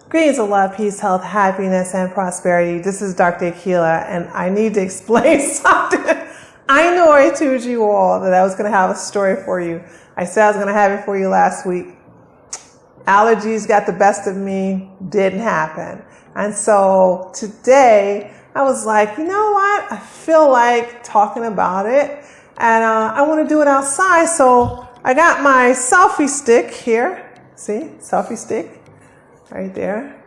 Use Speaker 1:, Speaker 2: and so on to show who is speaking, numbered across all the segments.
Speaker 1: Greetings of love, peace, health, happiness, and prosperity. This is Dr. Akilah, and I need to explain something. I know I told you all that I was going to have a story for you. I said I was going to have it for you last week. Allergies got the best of me, didn't happen. And so today I was like, you know what? I feel like talking about it, and I want to do it outside. So I got my selfie stick here. See, selfie stick. Right there.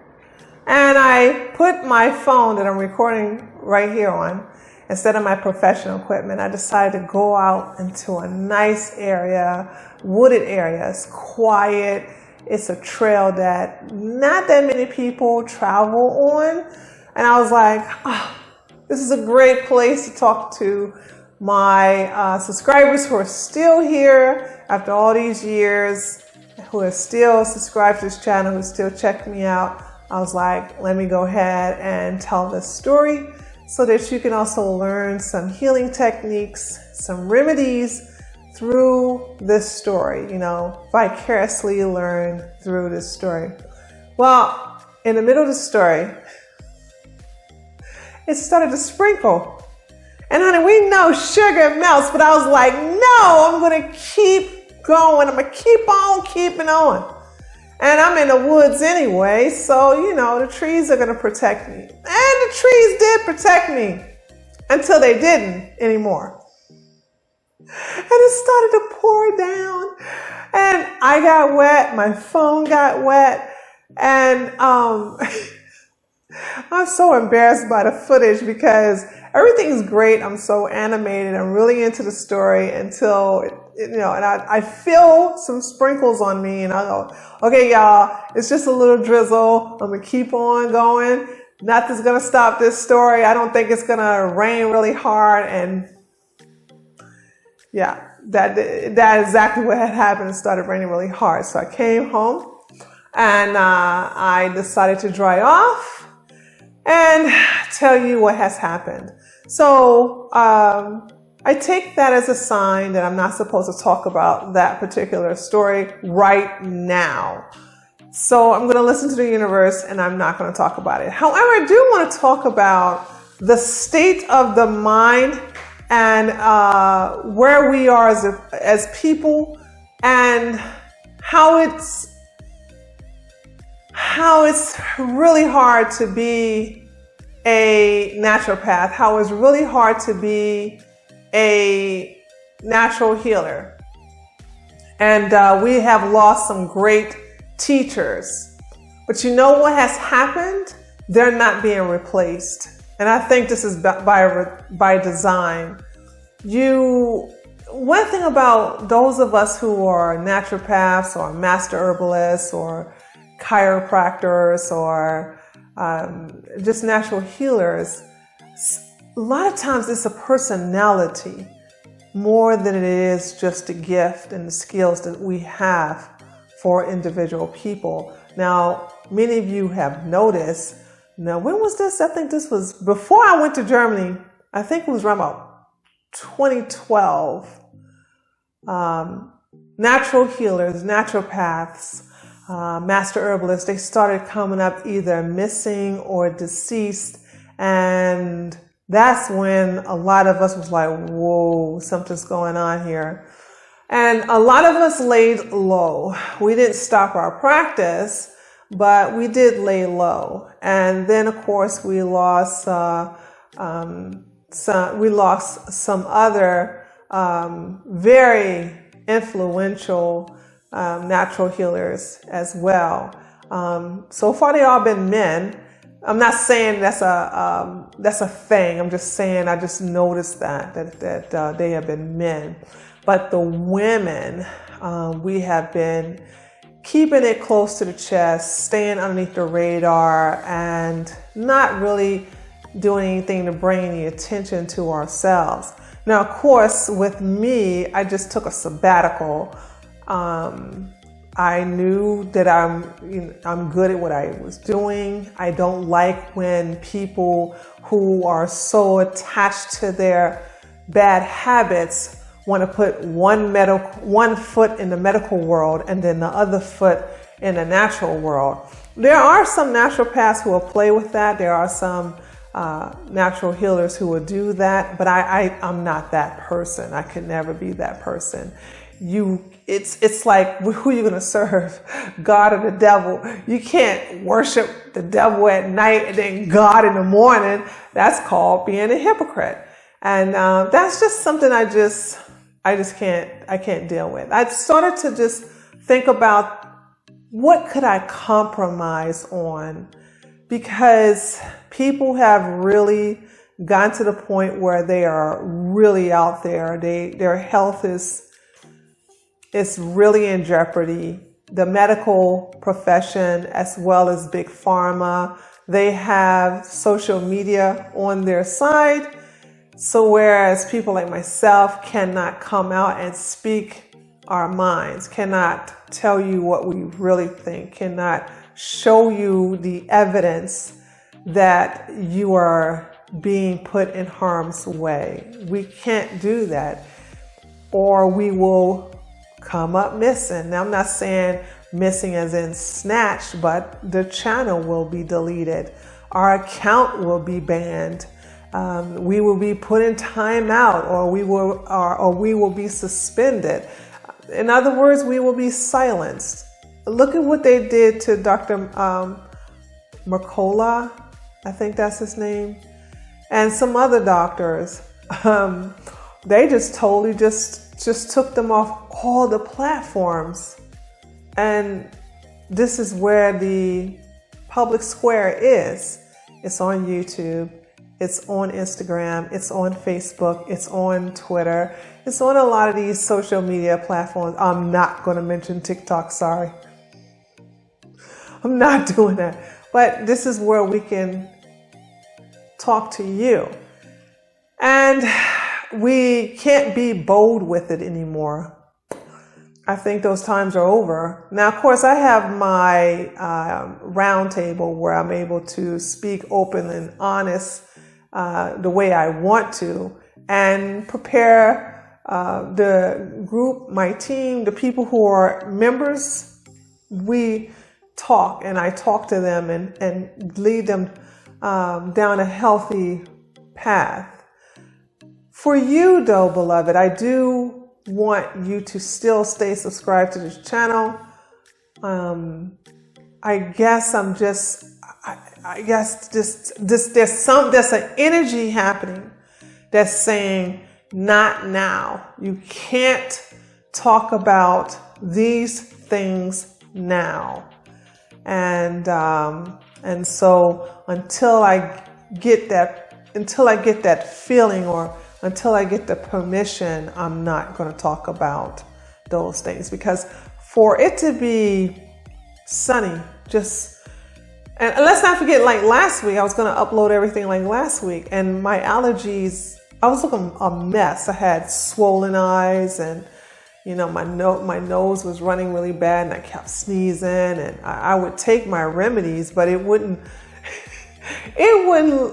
Speaker 1: And I put my phone that I'm recording right here on instead of my professional equipment. I decided to go out into a nice area, wooded area. It's quiet. It's a trail that not that many people travel on. And I was like, oh, this is a great place to talk to my subscribers who are still here after all these years, who are still subscribed to this channel, who still check me out. I was like, let me go ahead and tell this story so that you can also learn some healing techniques, some remedies through this story, vicariously learn through this story. Well, in the middle of the story, it started to sprinkle. And honey, we know sugar melts, but I was like, no, I'm going to keep going. I'm going to keep on keeping on. And I'm in the woods anyway, so, the trees are going to protect me. And the trees did protect me until they didn't anymore. And it started to pour down, and I got wet. My phone got wet, and I'm so embarrassed by the footage because everything's great. I'm so animated. I'm really into the story until and I feel some sprinkles on me, and I go, okay, y'all, it's just a little drizzle. I'm going to keep on going. Nothing's going to stop this story. I don't think it's going to rain really hard. And yeah, that is exactly what had happened. It started raining really hard. So I came home and I decided to dry off and tell you what has happened. So, I take that as a sign that I'm not supposed to talk about that particular story right now. So I'm going to listen to the universe and I'm not going to talk about it. However, I do want to talk about the state of the mind and where we are as people, and how it's really hard to be a naturopath, how it's really hard to be a natural healer. And we have lost some great teachers. But you know what has happened? They're not being replaced. And I think this is by design. One thing about those of us who are naturopaths or master herbalists or chiropractors or just natural healers, a lot of times it's a personality more than it is just a gift and the skills that we have for individual people. Now, many of you have noticed, when was this? I think this was before I went to Germany. I think it was around about 2012. Natural healers, naturopaths, master herbalists, they started coming up either missing or deceased, and that's when a lot of us was like, whoa, something's going on here. And a lot of us laid low. We didn't stop our practice, but we did lay low. And then, of course, we lost some other very influential natural healers as well. So far, they all been men. I'm not saying that's a thing. I'm just saying I just noticed that they have been men. But the women, we have been keeping it close to the chest, staying underneath the radar, and not really doing anything to bring any attention to ourselves. Now, of course, with me, I just took a sabbatical. I knew that I'm good at what I was doing. I don't like when people who are so attached to their bad habits want to put one foot in the medical world and then the other foot in the natural world. There are some naturopaths who will play with that. There are some natural healers who will do that, but I'm not that person. I could never be that person. It's like, who are you going to serve? God or the devil? You can't worship the devil at night and then God in the morning. That's called being a hypocrite. And that's just something I can't deal with. I started to just think about, what could I compromise on? Because people have really gotten to the point where they are really out there. Their health is really in jeopardy. The medical profession, as well as big pharma, they have social media on their side. So whereas people like myself cannot come out and speak our minds, cannot tell you what we really think, cannot show you the evidence that you are being put in harm's way. We can't do that, or we will come up missing. Now, I'm not saying missing as in snatched, but the channel will be deleted. Our account will be banned. We will be put in timeout, or we will be suspended. In other words, we will be silenced. Look at what they did to Dr. Mercola, I think that's his name, and some other doctors. They just totally just took them off all the platforms. And this is where the public square is. It's on YouTube. It's on Instagram. It's on Facebook. It's on Twitter. It's on a lot of these social media platforms. I'm not going to mention TikTok. Sorry. I'm not doing that. But this is where we can talk to you. And we can't be bold with it anymore. I think those times are over. Now, of course, I have my round table where I'm able to speak open and honest the way I want to, and prepare the group, my team, the people who are members. We talk, and I talk to them and lead them down a healthy path. For you, though, beloved, I do want you to still stay subscribed to this channel. I guess there's an energy happening that's saying, not now. You can't talk about these things now. And so until I get that feeling, or until I get the permission, I'm not going to talk about those things, because for it to be sunny, and let's not forget, like last week, I was going to upload everything like last week, and my allergies, I was looking a mess. I had swollen eyes, and my nose was running really bad, and I kept sneezing, and I would take my remedies, but it wouldn't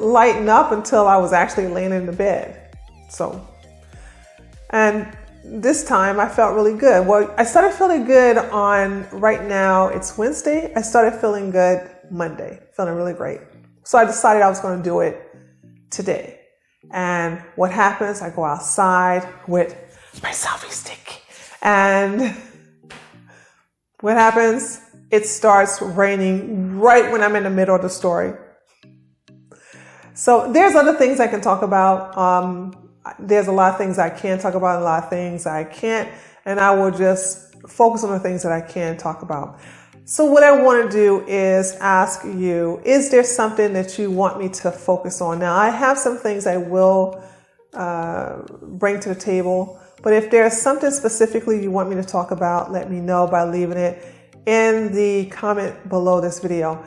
Speaker 1: lighten up until I was actually laying in the bed. So, and this time I felt really good. Well, I started feeling good right now, it's Wednesday. I started feeling good Monday, feeling really great. So I decided I was going to do it today. And what happens? I go outside with my selfie stick. And what happens? It starts raining right when I'm in the middle of the story. So there's other things I can talk about. There's a lot of things I can talk about, a lot of things I can't, and I will just focus on the things that I can talk about. So what I want to do is ask you, is there something that you want me to focus on? Now, I have some things I will bring to the table, but if there's something specifically you want me to talk about, let me know by leaving it in the comment below this video.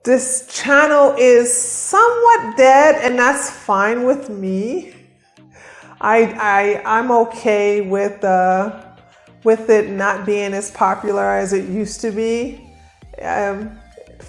Speaker 1: This channel is somewhat dead, and that's fine with me. I'm okay with it not being as popular as it used to be.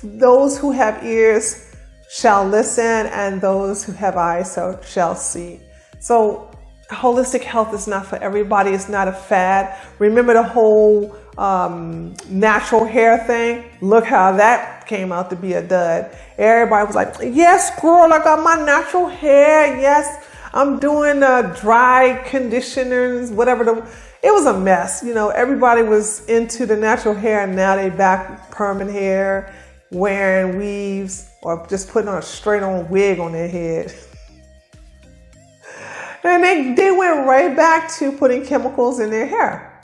Speaker 1: Those who have ears shall listen, and those who have eyes shall see. So holistic health is not for everybody. It's not a fad. Remember the whole natural hair thing? Look how that came out to be a dud. Everybody was like, yes, girl, I got my natural hair. Yes, I'm doing dry conditioners, whatever. It was a mess. You know, everybody was into the natural hair, and now they back permanent hair, wearing weaves, or just putting on a straight on wig on their head. And they went right back to putting chemicals in their hair.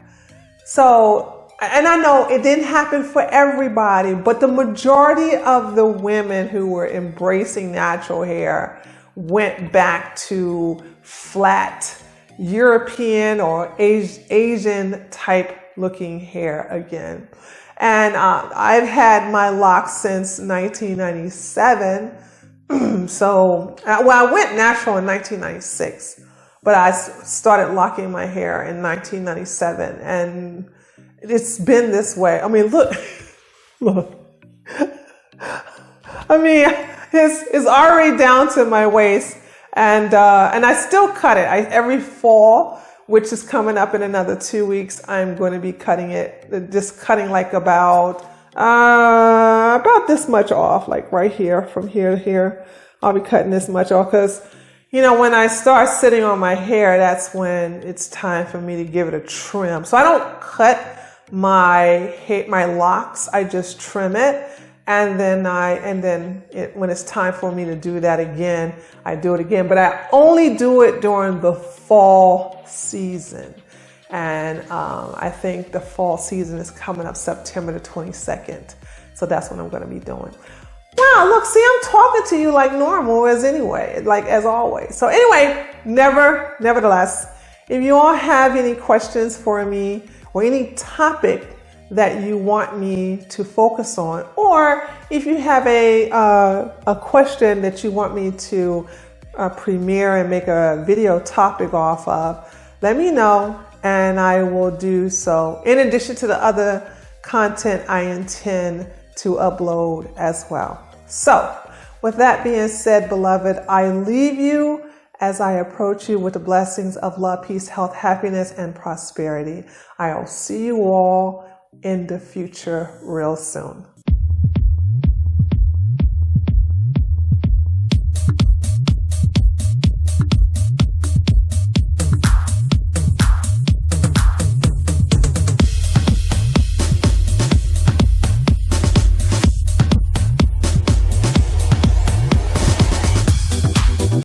Speaker 1: So, and I know it didn't happen for everybody, but the majority of the women who were embracing natural hair went back to flat European or Asian type looking hair again. And I've had my locks since 1997. So, I went natural in 1996. But I started locking my hair in 1997, and it's been this way. I mean, look. I mean, it's already down to my waist, and I still cut it. Every fall, which is coming up in another 2 weeks, I'm going to be cutting it. Just cutting like about this much off, like right here, from here to here. I'll be cutting this much off because, you know, when I start sitting on my hair, that's when it's time for me to give it a trim. So I don't cut my locks. I just trim it. And then when it's time for me to do that again, I do it again. But I only do it during the fall season. And I think the fall season is coming up September the 22nd. So that's what I'm going to be doing. Wow, look, see, I'm talking to you like normal as always. So anyway, nevertheless, if you all have any questions for me or any topic that you want me to focus on, or if you have a question that you want me to premiere and make a video topic off of, let me know and I will do so. In addition to the other content I intend to upload as well. So, with that being said, beloved, I leave you as I approach you with the blessings of love, peace, health, happiness, and prosperity. I'll see you all in the future real soon.